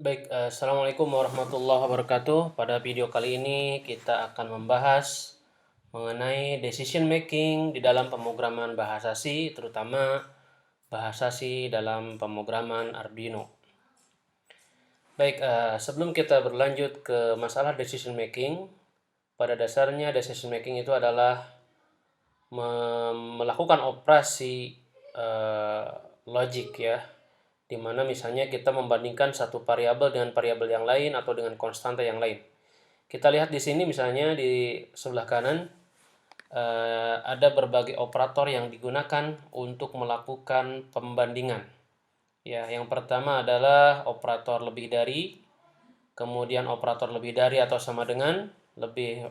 Assalamualaikum warahmatullahi wabarakatuh. Pada video kali ini kita akan membahas mengenai decision making di dalam pemrograman bahasa C, terutama bahasa C dalam pemrograman Arduino. Sebelum kita berlanjut ke masalah decision making, pada dasarnya decision making itu adalah melakukan operasi logik ya, di mana misalnya kita membandingkan satu variabel dengan variabel yang lain atau dengan konstanta yang lain. Kita lihat di sini misalnya di sebelah kanan ada berbagai operator yang digunakan untuk melakukan pembandingan. Ya, yang pertama adalah operator lebih dari, kemudian operator lebih dari atau sama dengan,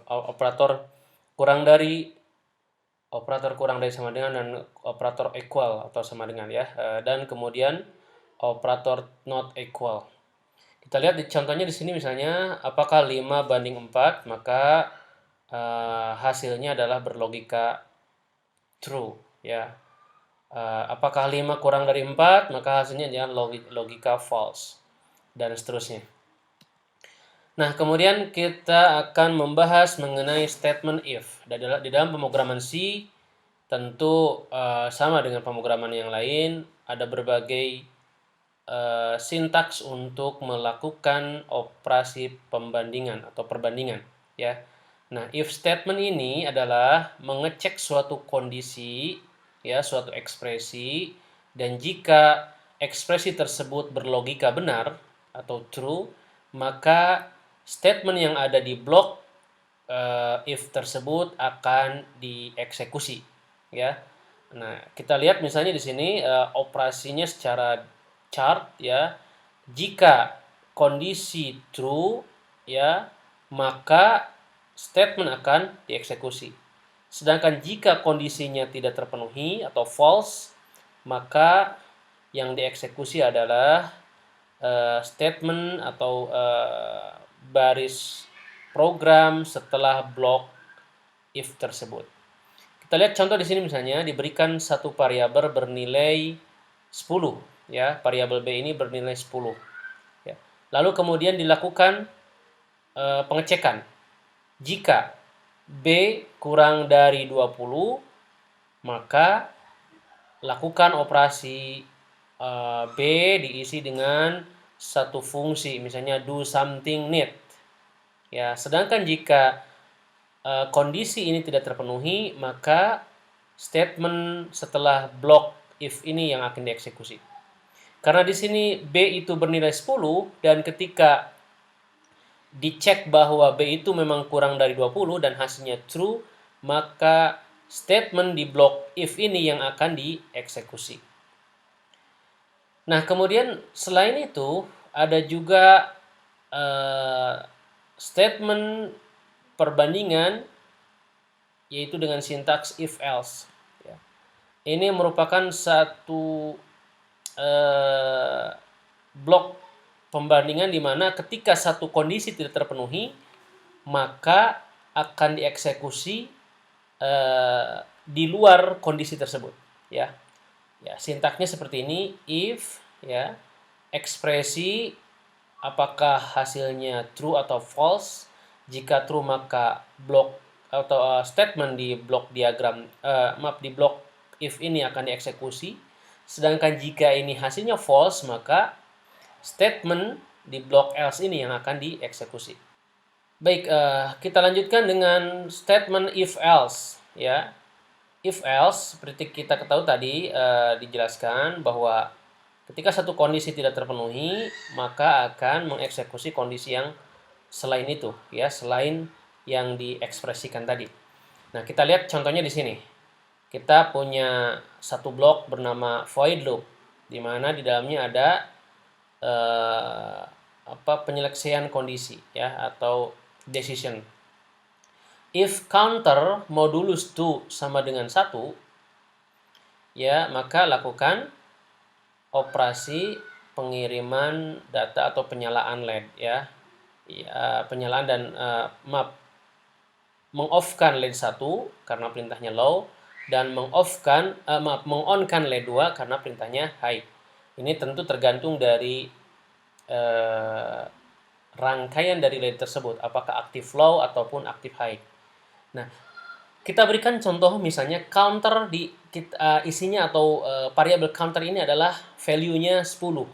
operator kurang dari, sama dengan, dan operator equal atau sama dengan ya. Dan kemudian operator not equal. Kita lihat di contohnya di sini misalnya apakah 5:4, maka hasilnya adalah berlogika true ya. Apakah 5 kurang dari 4, maka hasilnya adalah logika false dan seterusnya. Nah, kemudian kita akan membahas mengenai statement if. Di dalam pemrograman C tentu sama dengan pemrograman yang lain, ada berbagai sintaks untuk melakukan operasi pembandingan atau perbandingan ya. Nah, if statement ini adalah mengecek suatu kondisi ya, suatu ekspresi, dan jika ekspresi tersebut berlogika benar atau true, maka statement yang ada di blok if tersebut akan dieksekusi ya. Nah, kita lihat misalnya di sini operasinya secara chart ya. Jika kondisi true ya, maka statement akan dieksekusi. Sedangkan jika kondisinya tidak terpenuhi atau false, maka yang dieksekusi adalah statement atau baris program setelah blok if tersebut. Kita lihat contoh di sini misalnya diberikan satu variabel bernilai 10 ya, variabel B ini bernilai 10 ya. Lalu kemudian dilakukan pengecekan. Jika B kurang dari 20, maka lakukan operasi B diisi dengan satu fungsi, misalnya do something neat ya. Sedangkan jika kondisi ini tidak terpenuhi, maka statement setelah blok if ini yang akan dieksekusi. Karena di sini B itu bernilai 10 dan ketika dicek bahwa B itu memang kurang dari 20 dan hasilnya true, maka statement di blok if ini yang akan dieksekusi. Nah, kemudian selain itu ada juga statement perbandingan, yaitu dengan sintaks if else ya. Ini merupakan satu blok pembandingan di mana ketika satu kondisi tidak terpenuhi, maka akan dieksekusi di luar kondisi tersebut ya. Ya, sintaknya seperti ini, if ya, ekspresi apakah hasilnya true atau false. Jika true, maka blok atau statement di blok di blok if ini akan dieksekusi. Sedangkan jika ini hasilnya false, maka statement di blok else ini yang akan dieksekusi. Baik, kita lanjutkan dengan statement if else ya. If else seperti kita ketahui tadi dijelaskan bahwa ketika satu kondisi tidak terpenuhi, maka akan mengeksekusi kondisi yang selain itu ya, selain yang diekspresikan tadi. Nah, kita lihat contohnya di sini. Kita punya satu blok bernama void loop, di mana di dalamnya ada penyelesaian kondisi ya, atau decision. If counter modulus 2 sama dengan 1 ya, maka lakukan operasi pengiriman data atau penyalaan LED ya. Penyalaan dan meng-off-kan LED 1 karena perintahnya low, dan meng-on-kan LED 2 karena perintahnya high. Ini tentu tergantung dari rangkaian dari delay tersebut, apakah active low ataupun active high. Nah, kita berikan contoh misalnya counter isinya atau variabel counter ini adalah value-nya 10.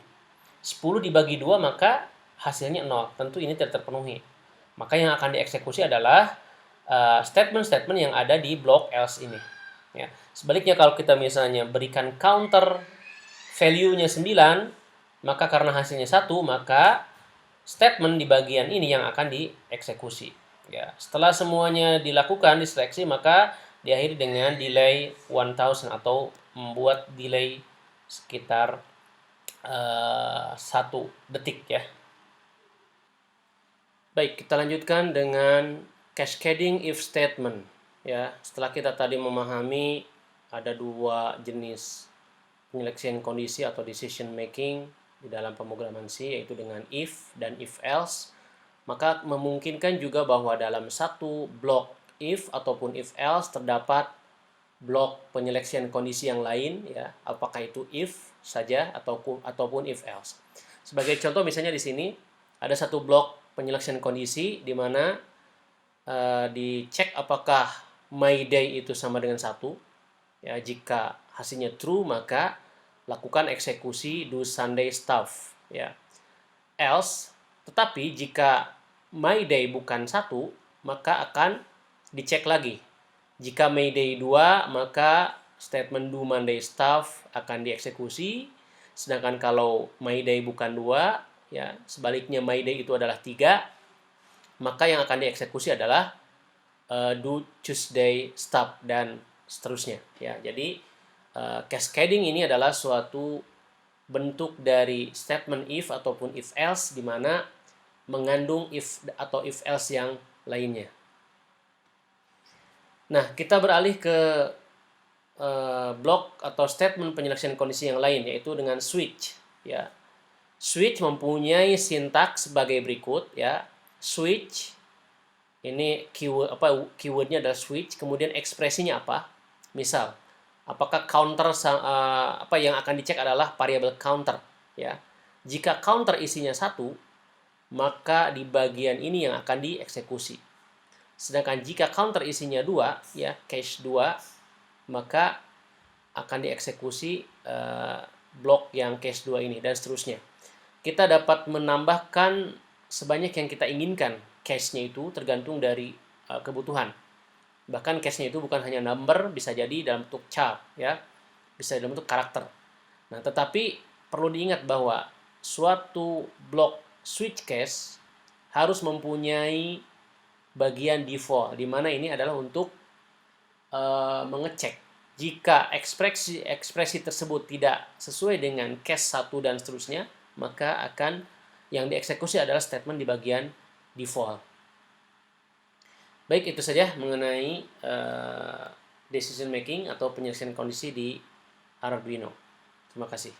10 dibagi 2 maka hasilnya 0. Tentu ini tidak terpenuhi. Maka yang akan dieksekusi adalah statement-statement yang ada di blok else ini. Ya. Sebaliknya kalau kita misalnya berikan counter value-nya 9, maka karena hasilnya 1, maka statement di bagian ini yang akan dieksekusi. Ya, setelah semuanya dilakukan, diseleksi, maka diakhiri dengan delay 1000 atau membuat delay sekitar 1 detik ya. Baik, kita lanjutkan dengan cascading if statement. Ya, setelah kita tadi memahami ada 2 jenis penyeleksian kondisi atau decision making di dalam pemrograman C, yaitu dengan if dan if else, maka memungkinkan juga bahwa dalam satu blok if ataupun if else terdapat blok penyeleksian kondisi yang lain, ya, apakah itu if saja ataupun if else. Sebagai contoh misalnya di sini ada satu blok penyeleksian kondisi di mana dicek apakah my day itu sama dengan 1. Ya, jika hasilnya true maka lakukan eksekusi do Sunday stuff, ya. Else, tetapi jika my day bukan 1, maka akan dicek lagi. Jika my day 2, maka statement do Monday stuff akan dieksekusi. Sedangkan kalau my day bukan 2, ya, sebaliknya my day itu adalah 3, maka yang akan dieksekusi adalah do Tuesday stuff dan seterusnya, ya. Jadi cascading ini adalah suatu bentuk dari statement if ataupun if else di mana mengandung if atau if else yang lainnya. Nah, kita beralih ke blok atau statement penyeleksian kondisi yang lain, yaitu dengan switch, ya. Switch mempunyai sintaks sebagai berikut, ya. Switch ini keywordnya adalah switch, kemudian ekspresinya apa? Misal, apakah counter yang akan dicek adalah variabel counter, ya. Jika counter isinya 1, maka di bagian ini yang akan dieksekusi. Sedangkan jika counter isinya 2, ya, cache 2, maka akan dieksekusi blok yang cache 2 ini dan seterusnya. Kita dapat menambahkan sebanyak yang kita inginkan cache-nya itu tergantung dari kebutuhan. Bahkan cache-nya itu bukan hanya number, bisa jadi dalam bentuk char, ya. Bisa dalam bentuk karakter. Nah, tetapi perlu diingat bahwa suatu blok switch cache harus mempunyai bagian default, di mana ini adalah untuk mengecek jika ekspresi tersebut tidak sesuai dengan cache 1 dan seterusnya, maka akan yang dieksekusi adalah statement di bagian default. Baik, itu saja mengenai decision making atau penyelesaian kondisi di Arduino. Terima kasih.